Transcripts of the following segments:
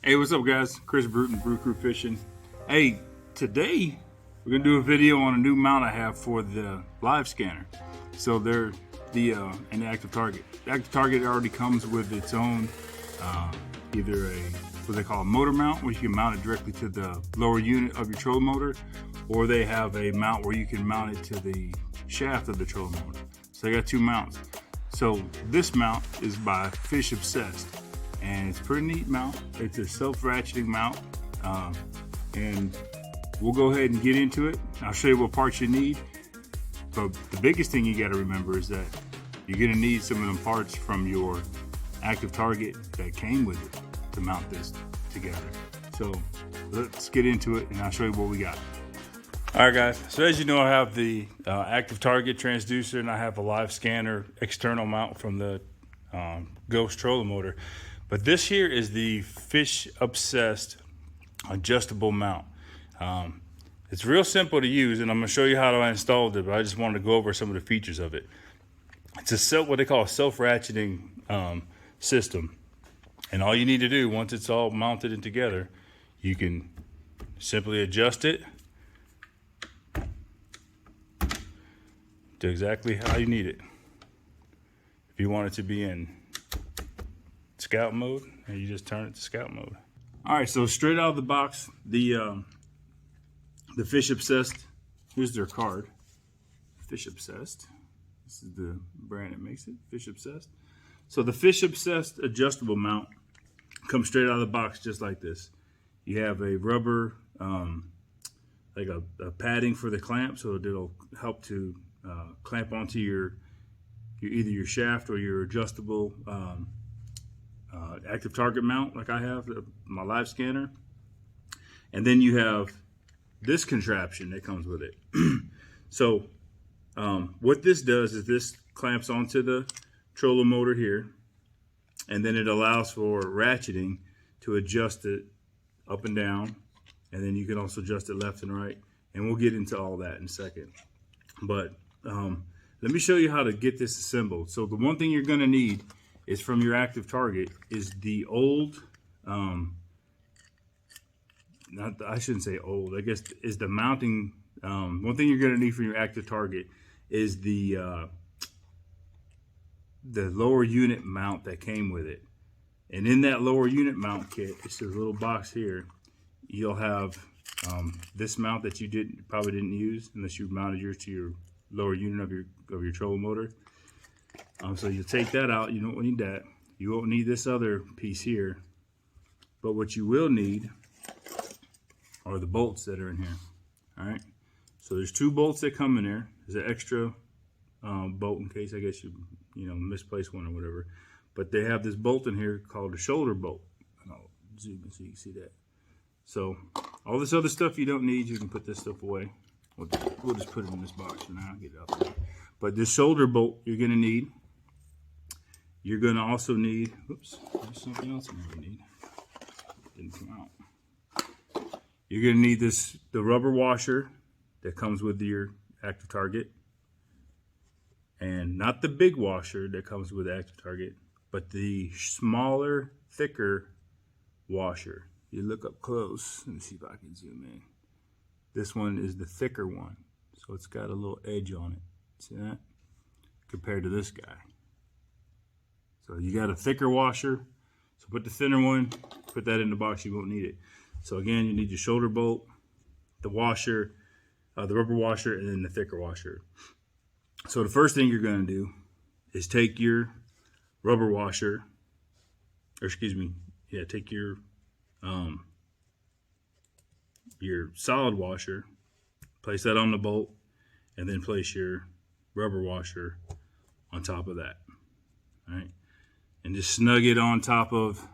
Hey, what's up, guys? Chris Bruton, Brew Crew Fishing. Hey, today we're gonna do a video on a new mount I have for the live scanner. So they're an active target. The active target already comes with its own either a what they call a motor mount, where you can mount it directly to the lower unit of your trolling motor, or they have a mount where you can mount it to the shaft of the trolling motor. So they got two mounts. So this mount is by Fish Obsessed. And it's a pretty neat mount. It's a self-ratcheting mount, and we'll go ahead and get into it. I'll show you what parts you need, but the biggest thing you got to remember is that you're going to need some of them parts from your active target that came with it to mount this together. So let's get into it, and I'll show you what we got. All right, guys, so as you know, I have the active target transducer, and I have a live scanner external mount from the Ghost trolling motor. But this here is the Fish Obsessed adjustable mount. It's real simple to use, and I'm going to show you how I installed it, but I just wanted to go over some of the features of it. It's what they call a self-ratcheting system. And all you need to do, once it's all mounted and together, you can simply adjust it to exactly how you need it. If you want it to be in scout mode, and you just turn it to scout mode. All right, so straight out of the box, the Fish Obsessed, here's their card. Fish Obsessed. This is the brand that makes it, Fish Obsessed. So the Fish Obsessed adjustable mount comes straight out of the box just like this. You have a rubber, like a padding for the clamp, so it'll help to clamp onto either your shaft or your adjustable active target mount, like I have my live scanner. And then you have this contraption that comes with it. So what this does is this clamps onto the trolling motor here, and then it allows for ratcheting to adjust it up and down, and then you can also adjust it left and right, and we'll get into all that in a second. But let me show you how to get this assembled. So the one thing you're going to need is from your active target is the old, I shouldn't say old, I guess is the mounting. One thing you're going to need from your active target is the lower unit mount that came with it. And in that lower unit mount kit, it's this little box here. You'll have this mount that you probably didn't use unless you mounted yours to your lower unit of your trolling motor. So you'll take that out. You don't need that. You won't need this other piece here. But what you will need are the bolts that are in here. All right. So there's two bolts that come in there. There's an extra bolt in case I guess you misplaced one or whatever. But they have this bolt in here called the shoulder bolt. And I'll zoom in so you can see that. So all this other stuff you don't need, you can put this stuff away. We'll just put it in this box for now. Get it out there. But this shoulder bolt you're going to need. You're going to also need, oops, there's something else I'm going to need. Didn't come out. You're going to need the rubber washer that comes with your active target. And not the big washer that comes with the active target, but the smaller, thicker washer. You look up close. Let me see if I can zoom in. This one is the thicker one. So it's got a little edge on it. See that? Compared to this guy. So you got a thicker washer. So put the thinner one, put that in the box, you won't need it. So again, you need your shoulder bolt, the washer, the rubber washer, and then the thicker washer. So the first thing you're going to do is take your rubber washer, or excuse me, take your solid washer, place that on the bolt, and then place your rubber washer on top of that. All right, and just snug it on top of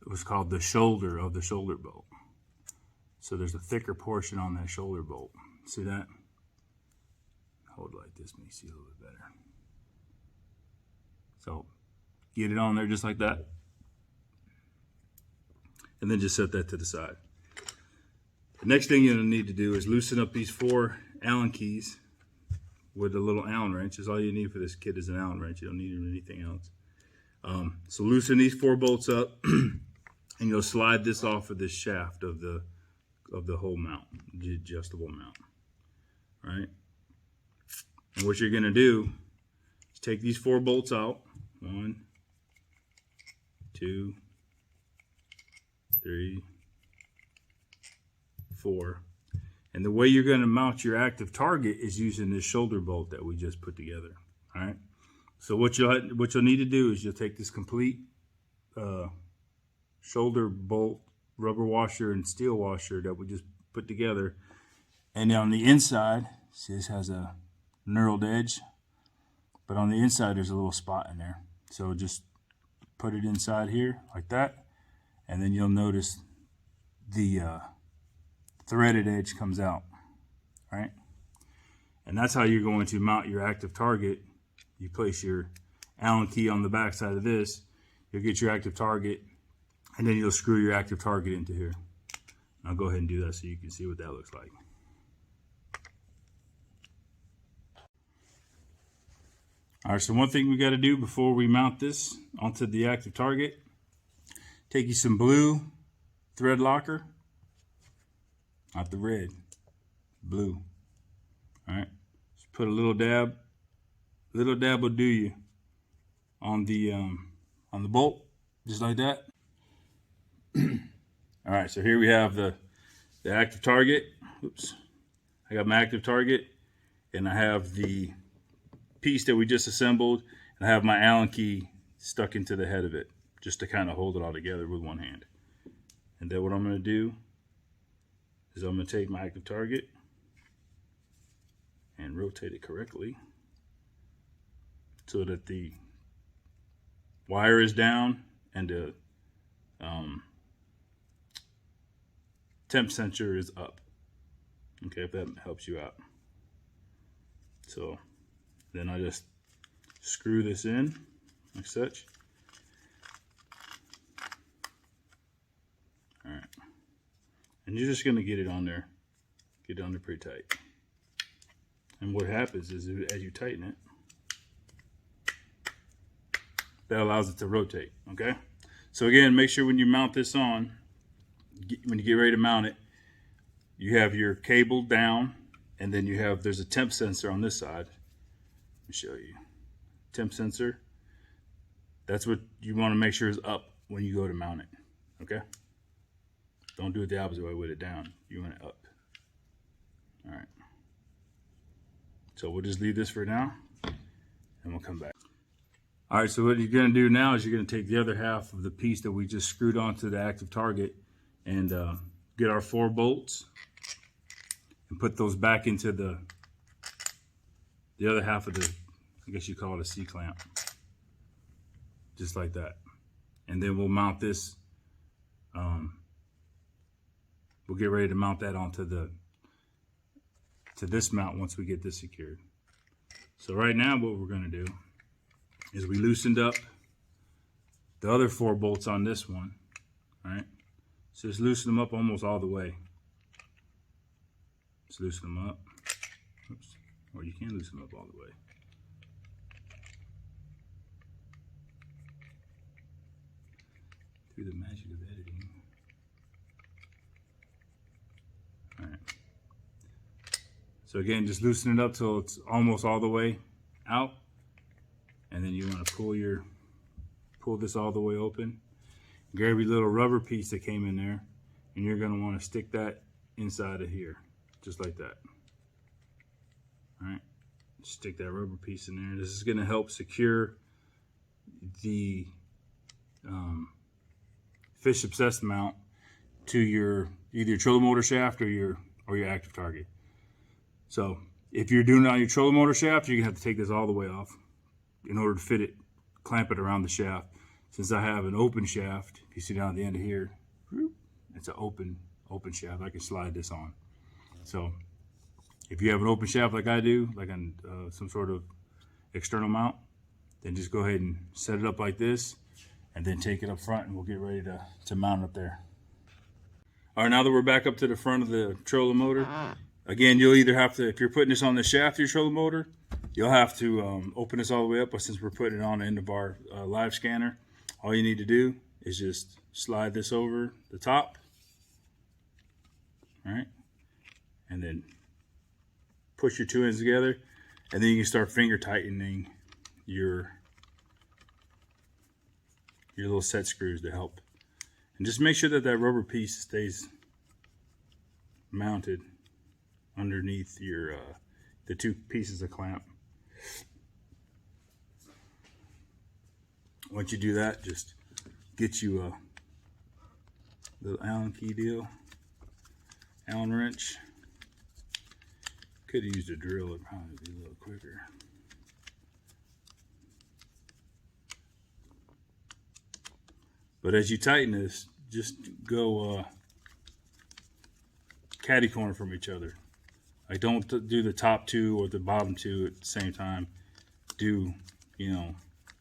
what's called the shoulder of the shoulder bolt. So there's a thicker portion on that shoulder bolt. See that? Hold it like this, makes you see a little bit better. So get it on there just like that, and then just set that to the side. The next thing you're going to need to do is loosen up these 4 Allen keys with a little Allen wrench. That's all you need for this kit is an Allen wrench. You don't need anything else. So loosen these 4 bolts up, and you'll slide this off of this shaft of the whole mount, the adjustable mount. All right. And what you're gonna do is take these 4 bolts out. 1, 2, 3, 4. And the way you're going to mount your active target is using this shoulder bolt that we just put together. All right. So what you'll need to do is you'll take this complete shoulder bolt, rubber washer, and steel washer that we just put together. And on the inside, see, this has a knurled edge, but on the inside there's a little spot in there. So just put it inside here like that, and then you'll notice the threaded edge comes out, right? And that's how you're going to mount your active target. You place your Allen key on the back side of this, you'll get your active target, and then you'll screw your active target into here. I'll go ahead and do that so you can see what that looks like. All right, so one thing we got to do before we mount this onto the active target, take you some blue thread locker. Not the red, blue. All right, just put a little dab will do you on the bolt, just like that. All right, so here we have the active target. Oops, I got my active target, and I have the piece that we just assembled, and I have my Allen key stuck into the head of it, just to kind of hold it all together with one hand. And then what I'm going to do is I'm going to take my active target and rotate it correctly so that the wire is down and the temp sensor is up. Okay, if that helps you out. So then I just screw this in like such. All right. And you're just going to get it on there pretty tight. And what happens is as you tighten it, that allows it to rotate, okay? So again, make sure when you mount this on, when you get ready to mount it, you have your cable down, and then there's a temp sensor on this side. Let me show you. Temp sensor. That's what you want to make sure is up when you go to mount it, okay? Don't do it the opposite way with it down. You want it up. All right. So we'll just leave this for now, and we'll come back. All right, so what you're going to do now is you're going to take the other half of the piece that we just screwed onto the active target and get our 4 bolts and put those back into the other half of the, I guess you call it a C-clamp, just like that. And then we'll mount this. We'll get ready to mount that onto this mount once we get this secured. So right now what we're going to do is we loosened up the other 4 bolts on this one, right? So just loosen them up almost all the way. Just loosen them up. Oops. Or you can loosen them up all the way. Through the magic of editing. All right. So again, just loosen it up till it's almost all the way out. And then you want to pull this all the way open. Grab your little rubber piece that came in there, and you're going to want to stick that inside of here, just like that. All right, stick that rubber piece in there. This is going to help secure the Fish Obsessed mount to your either your trolling motor shaft or your active target. So if you're doing it on your trolling motor shaft, you're going to have to take this all the way off in order to fit it, clamp it around the shaft. Since I have an open shaft, if you see down at the end of here, it's an open shaft. I can slide this on. So if you have an open shaft like I do, like on some sort of external mount, then just go ahead and set it up like this, and then take it up front, and we'll get ready to mount it up there. All right, now that we're back up to the front of the trolling motor, again, you'll either have to, if you're putting this on the shaft of your trolling motor, you'll have to open this all the way up, but since we're putting it on the end of our live scanner, All you need to do is just slide this over the top, all right? And then push your two ends together, and then you can start finger tightening your little set screws to help. And just make sure that that rubber piece stays mounted underneath your the two pieces of clamp. Once you do that, just get you a little Allen key deal, Allen wrench. Could have used a drill, it'd probably be a little quicker. But as you tighten this, just go catty corner from each other. Like, don't do the top two or the bottom two at the same time. Do, you know,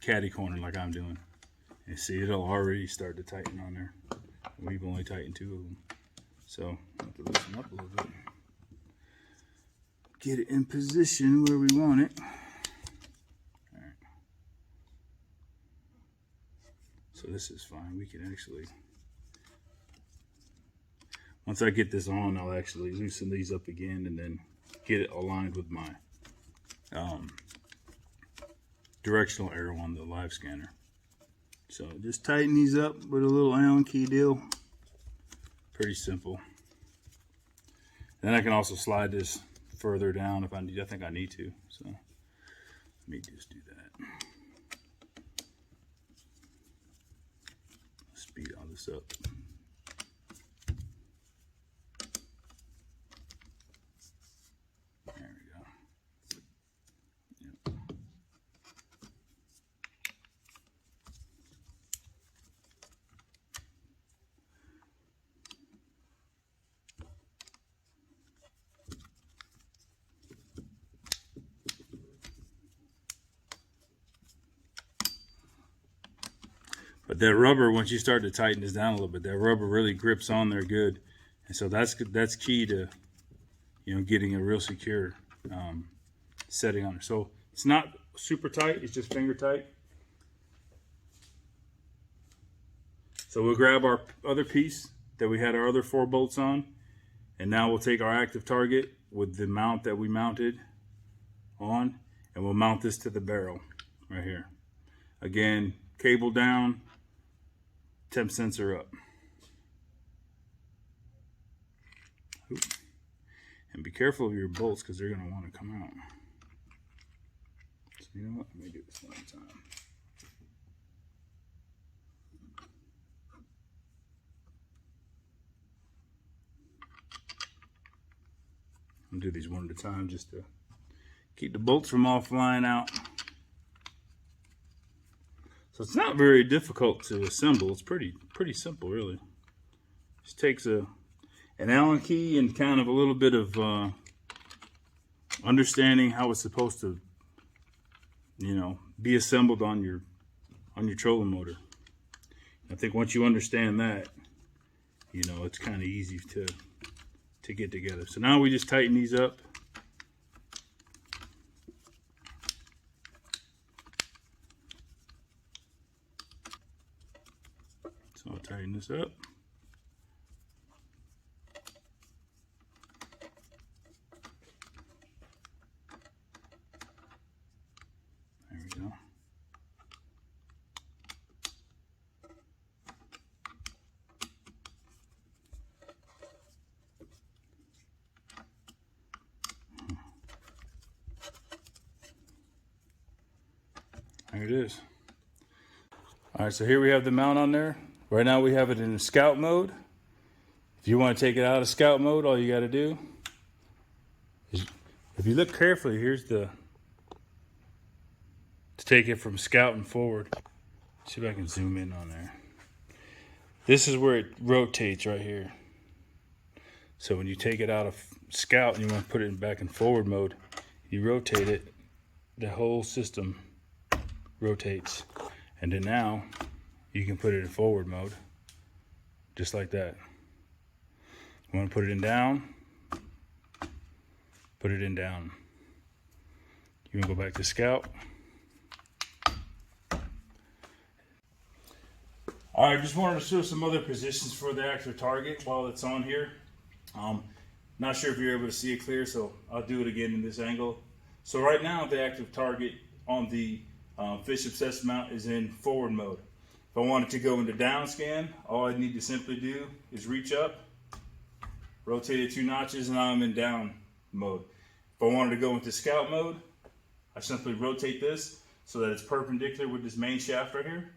catty corner like I'm doing. And see, it'll already start to tighten on there. We've only tightened two of them. So, I have to loosen up a little bit. Get it in position where we want it. All right. So this is fine. We can actually, once I get this on, I'll actually loosen these up again and then get it aligned with my directional arrow on the live scanner. So just tighten these up with a little Allen key deal. Pretty simple. Then I can also slide this further down if I need. I think I need to. So let me just do that. Speed all this up. There we go. Yep. But that rubber, once you start to tighten this down a little bit, that rubber really grips on there good, and so that's key to, you know, getting a real secure setting on it. So it's not super tight; it's just finger tight. So we'll grab our other piece that we had our other 4 bolts on, and now we'll take our active target with the mount that we mounted on, and we'll mount this to the barrel right here. Again, cable down, temp sensor up. Ooh. And be careful of your bolts because they're going to want to come out. So you know what? Let me do this one time. I'll do these one at a time just to keep the bolts from all flying out. So it's not very difficult to assemble. It's pretty simple, really. Just takes an Allen key and kind of a little bit of understanding how it's supposed to, you know, be assembled on your trolling motor. I think once you understand that, you know, it's kind of easy to get together. So now we just tighten these up. So I'll tighten this up. There we go. There it is. All right, so here we have the mount on there. Right now we have it in scout mode. If you want to take it out of scout mode, all you got to do is, if you look carefully, here's to take it from scout and forward. See if I can zoom in on there. This is where it rotates right here. So when you take it out of scout and you want to put it back in forward mode, you rotate it, the whole system rotates. And then now you can put it in forward mode, just like that. You want to put it in down, put it in down. You want to go back to scout. All right, just wanted to show some other positions for the active target while it's on here. Not sure if you're able to see it clear, so I'll do it again in this angle. So right now the active target on the Fish Obsessed mount is in forward mode. If I wanted to go into down scan, all I need to simply do is reach up, rotate it 2 notches, and now I'm in down mode. If I wanted to go into scout mode, I simply rotate this so that it's perpendicular with this main shaft right here.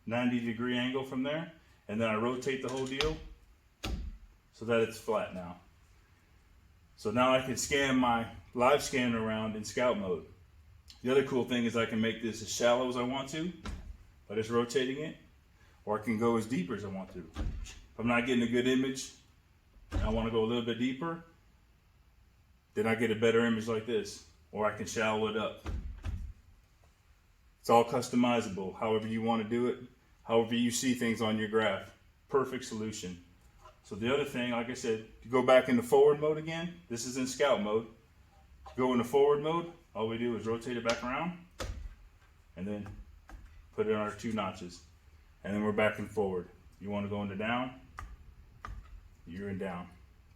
90-degree angle from there, and then I rotate the whole deal so that it's flat now. So now I can scan my live scan around in scout mode. The other cool thing is I can make this as shallow as I want to by just rotating it, or I can go as deep as I want to. If I'm not getting a good image and I want to go a little bit deeper, then I get a better image like this, or I can shallow it up. It's all customizable, however you want to do it, however you see things on your graph. Perfect solution. So the other thing, like I said, to go back into forward mode again, this is in scout mode. To go into forward mode, all we do is rotate it back around and then put it on our 2 notches. And then we're back in forward. You want to go into down, you're in down.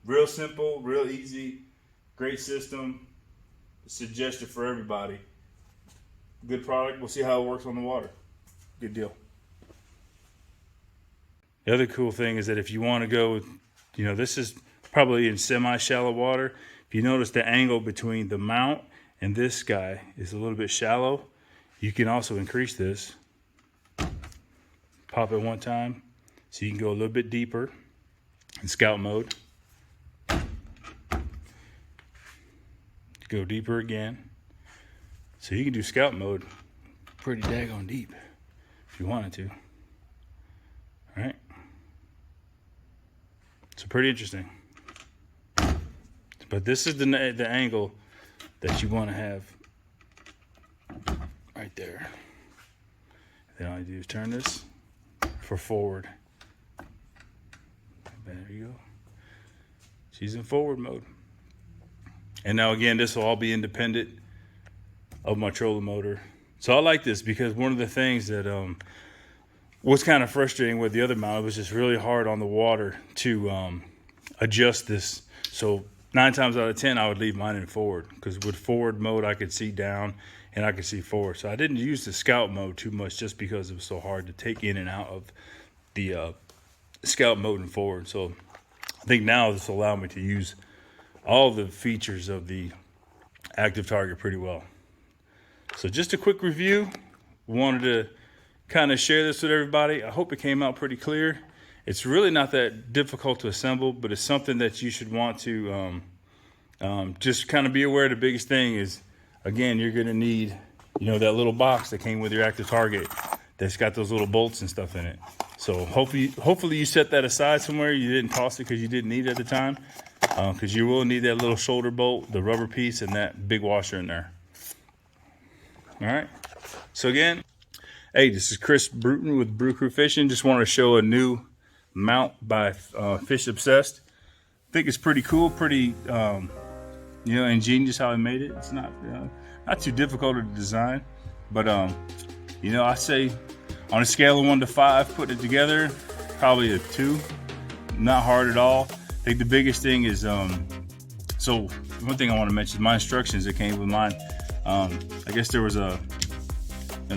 Real simple, real easy, great system. Suggested for everybody. Good product. We'll see how it works on the water. Good deal. The other cool thing is that if you want to go, this is probably in semi-shallow water. If you notice the angle between the mount and this guy is a little bit shallow, you can also increase this. Pop it 1 time so you can go a little bit deeper in scout mode. Go deeper again. So you can do scout mode pretty daggone deep if you wanted to. All right. So pretty interesting. But this is the angle that you want to have right there. Then all you do is turn this for forward. There you go. She's in forward mode. And now again, this will all be independent of my trolling motor. So I like this because one of the things that was kind of frustrating with the other mount, it was just really hard on the water to adjust this. So 9 times out of 10, I would leave mine in forward, because with forward mode, I could see down and I could see forward. So I didn't use the scout mode too much just because it was so hard to take in and out of the scout mode and forward. So I think now this will allow me to use all the features of the active target pretty well. So just a quick review. Wanted to kind of share this with everybody. I hope it came out pretty clear. It's really not that difficult to assemble, but it's something that you should want to just kind of be aware. The biggest thing is, again, you're going to need, that little box that came with your active target that's got those little bolts and stuff in it. So hopefully you set that aside somewhere. You didn't toss it because you didn't need it at the time. Because you will need that little shoulder bolt, the rubber piece, and that big washer in there. All right. So again, hey, this is Chris Bruton with Brew Crew Fishing. Just wanted to show a new mount by Fish Obsessed. I think it's pretty cool, pretty ingenious how I made it. It's not too difficult to design, but I say on a scale of 1 to 5, putting it together, probably a 2. Not hard at all. I think the biggest thing is, so one thing I want to mention is my instructions that came with mine. I guess there was the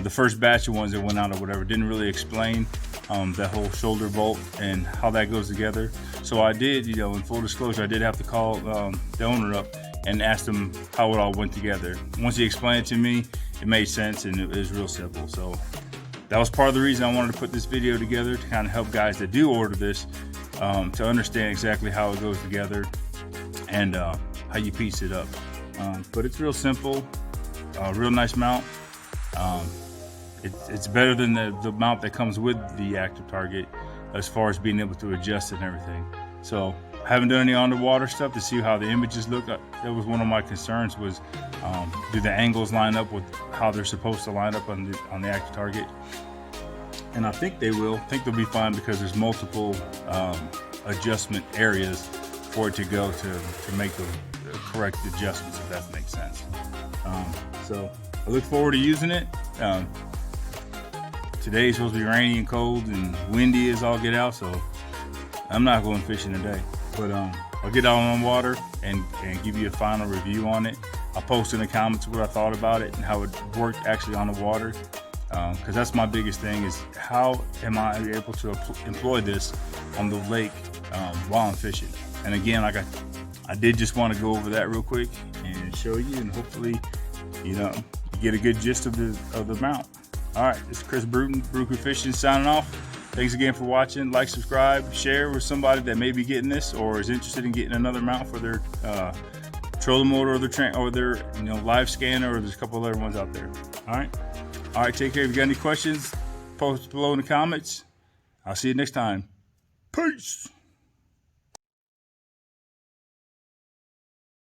first batch of ones that went out or whatever didn't really explain that whole shoulder bolt and how that goes together. So I did, in full disclosure, I did have to call the owner up and ask him how it all went together. Once he explained it to me, it made sense and it was real simple. So that was part of the reason I wanted to put this video together, to kind of help guys that do order this to understand exactly how it goes together and how you piece it up. But it's real simple, real nice mount. It's better than the mount that comes with the active target as far as being able to adjust it and everything. So I haven't done any underwater stuff to see how the images look. That was one of my concerns, was do the angles line up with how they're supposed to line up on the active target? And I think they will. I think they'll be fine because there's multiple adjustment areas for it to go to make the correct adjustments, if that makes sense. So I look forward to using it. today's supposed to be rainy and cold and windy as all get out, so I'm not going fishing today. But I'll get out on water and give you a final review on it. I'll post in the comments what I thought about it and how it worked actually on the water. Because that's my biggest thing, is how am I able to employ this on the lake while I'm fishing. And again, like I did just want to go over that real quick and show you, and hopefully you get a good gist of the mount. All right, this is Chris Bruton, Brew Crew Fishing, signing off. Thanks again for watching. Like, subscribe, share with somebody that may be getting this or is interested in getting another mount for their trolling motor or their live scanner, or there's a couple other ones out there. All right, take care. If you got any questions, post below in the comments. I'll see you next time. Peace.